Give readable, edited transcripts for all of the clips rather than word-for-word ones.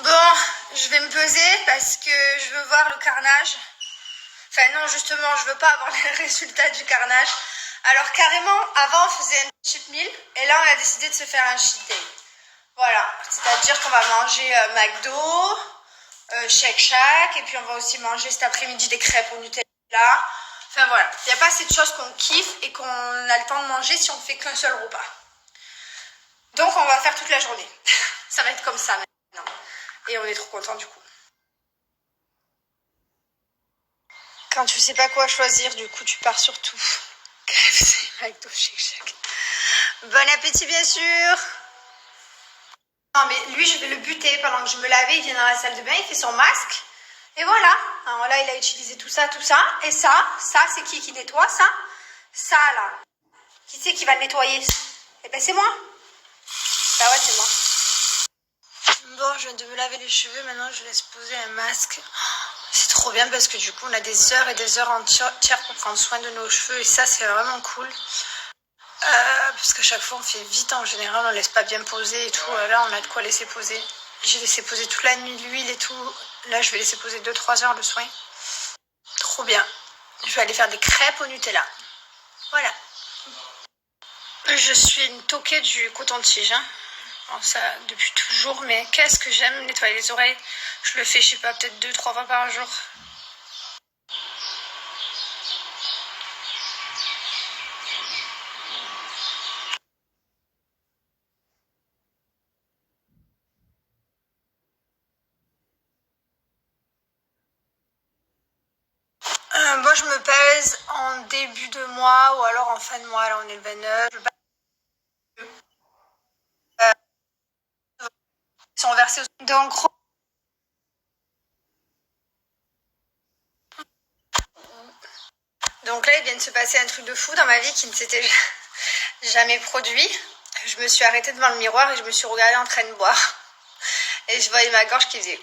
Bon, je vais me peser parce que je veux voir le carnage. Enfin non, justement, je veux pas avoir les résultats du carnage. Alors carrément, avant on faisait un cheat meal et là on a décidé de se faire un cheat day. Voilà, c'est-à-dire qu'on va manger McDo, Shake Shack et puis on va aussi manger cet après-midi des crêpes au Nutella. Enfin voilà, il n'y a pas assez de choses qu'on kiffe et qu'on a le temps de manger si on fait qu'un seul repas. Donc on va faire toute la journée. Ça va être comme ça maintenant. Et on est trop contents du coup. Quand tu sais pas quoi choisir, du coup tu pars sur tout. KFC, McDo, Shake Shack. Bon appétit bien sûr. Non mais lui je vais le buter pendant que je me lavais, il vient dans la salle de bain, il fait son masque. Et voilà. Alors là il a utilisé tout ça. Et ça c'est qui nettoie ça? Ça là. Qui c'est qui va le nettoyer? Eh ben c'est moi. Bah ouais c'est moi. Bon, je viens de me laver les cheveux, maintenant je laisse poser un masque. C'est trop bien parce que du coup on a des heures et des heures entières pour prendre soin de nos cheveux et ça c'est vraiment cool. Parce qu'à chaque fois on fait vite en général, on laisse pas bien poser et tout. Là on a de quoi laisser poser. J'ai laissé poser toute la nuit l'huile et tout. Là je vais laisser poser 2-3 heures le soin. Trop bien. Je vais aller faire des crêpes au Nutella. Voilà. Je suis une toquée du coton-tige. Hein. Bon, ça depuis toujours, mais qu'est-ce que j'aime nettoyer les oreilles. Je le fais, je sais pas, peut-être 2-3 fois par jour. Moi je me pèse en début de mois ou alors en fin de mois. Là on est le 29. Ils sont versés au... Donc là il vient de se passer un truc de fou dans ma vie qui ne s'était jamais produit. Je me suis arrêtée devant le miroir et je me suis regardée en train de boire. Et je voyais ma gorge qui faisait...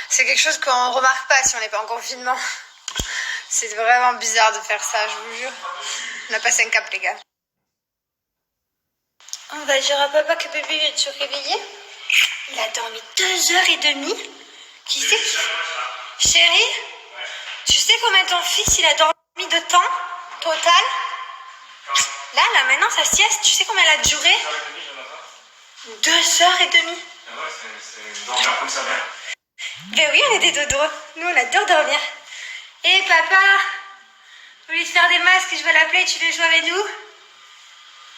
C'est quelque chose qu'on remarque pas si on n'est pas en confinement. C'est vraiment bizarre de faire ça, je vous jure. On a passé un cap, les gars. On va dire à papa que bébé vient de se réveiller. Il a dormi 2h30. Qui c'est qui... Chérie, tu sais combien ton fils il a dormi de temps total? Là, maintenant, sa sieste, tu sais combien elle a duré? 2h30. Ah ouais, c'est dormir comme sa mère. Ben oui, on est des dodos. Nous, on adore dormir. Et papa, au lieu de faire des masques, je vais l'appeler, tu veux jouer avec nous?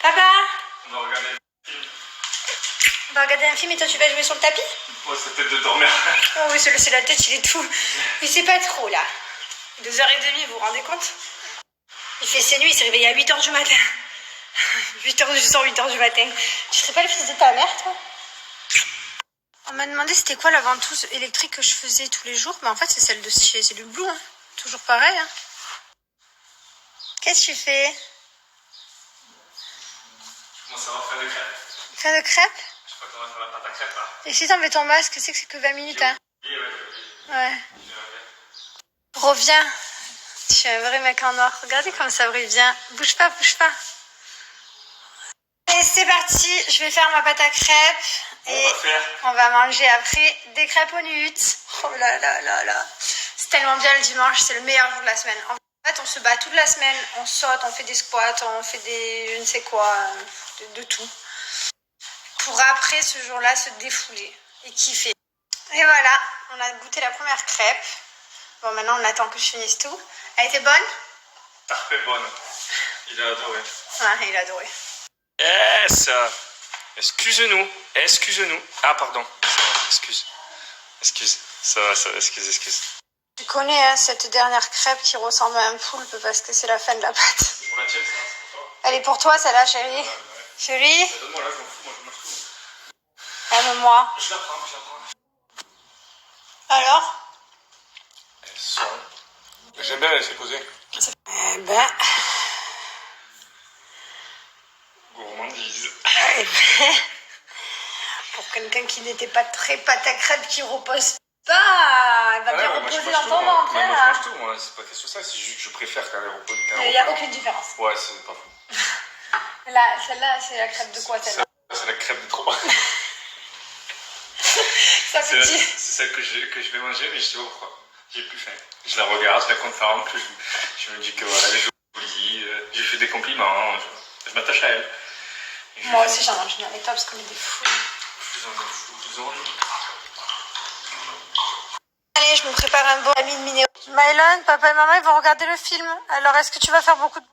Papa? On va regarder un film. On va regarder un film et toi, tu vas jouer sur le tapis? Ouais, c'est peut-être de dormir. Oh oui, c'est la tête, il est tout. Mais c'est pas trop, là. 2h30, vous vous rendez compte? Il fait ses nuits, il s'est réveillé à 8h du matin. 8h du soir, 8h du matin. Tu serais pas le fils de ta mère, toi? On m'a demandé c'était quoi la ventouse électrique que je faisais tous les jours. Mais en fait, c'est celle de chez Cellule Blue. Hein. Toujours pareil. Hein. Qu'est-ce que tu fais? Je commence à faire des crêpes. Faire de crêpes? Je crois qu'on va faire la pâte à crêpes, là. Et si t'enlèves ton masque, c'est que 20 minutes, hein? Ouais. Reviens. Tu es un vrai mec en or. Regardez comme ça brille bien. Bouge pas, bouge pas. Et c'est parti. Je vais faire ma pâte à crêpes. Et on va manger après des crêpes au nut. Oh là là là là. C'est tellement bien le dimanche, c'est le meilleur jour de la semaine. En fait, on se bat toute la semaine, on saute, on fait des squats, on fait des je ne sais quoi, de tout. Pour après ce jour-là se défouler et kiffer. Et voilà, on a goûté la première crêpe. Bon, maintenant on attend que je finisse tout. Elle était bonne? Parfait bonne. Il a adoré. Ouais, il a adoré. Yes! Excuse-nous. Ah, pardon. Ça va, excuse. Ça va, excuse. Tu connais hein, cette dernière crêpe qui ressemble à un poulpe parce que c'est la fin de la pâte. C'est pour la tienne, ça, c'est pour toi. Elle est pour toi, celle-là, chérie. Ouais. Chérie? Donne-moi là, je m'en fous, moi je mange tout. Aime-moi. Je la prends. Alors? Elles sont... J'aime bien la laisser poser. Eh ben... Gourmandise. Eh ben... Pour quelqu'un qui n'était pas très pâte à crêpes, qui repose pas, elle va bien reposer dans ton ventre. Moi, je mange tout, moi. C'est pas question de ça, c'est juste que je préfère quand elle repose. Il n'y a aucune différence. Ouais, c'est pas fou. Là, celle-là, c'est la crêpe de quoi, celle-là? C'est la crêpe de trop. Appétit. C'est celle que je vais manger, mais je sais pas pourquoi. J'ai plus faim. Je la regarde, je la contemple, je me dis que voilà, elle est jolie, je lui fais des compliments, je m'attache à elle. Moi aussi, j'en mange bien avec toi parce qu'on est des fous. Allez, je me prépare un bon ami de minéo. Mylon, papa et maman, ils vont regarder le film. Alors, est-ce que tu vas faire beaucoup de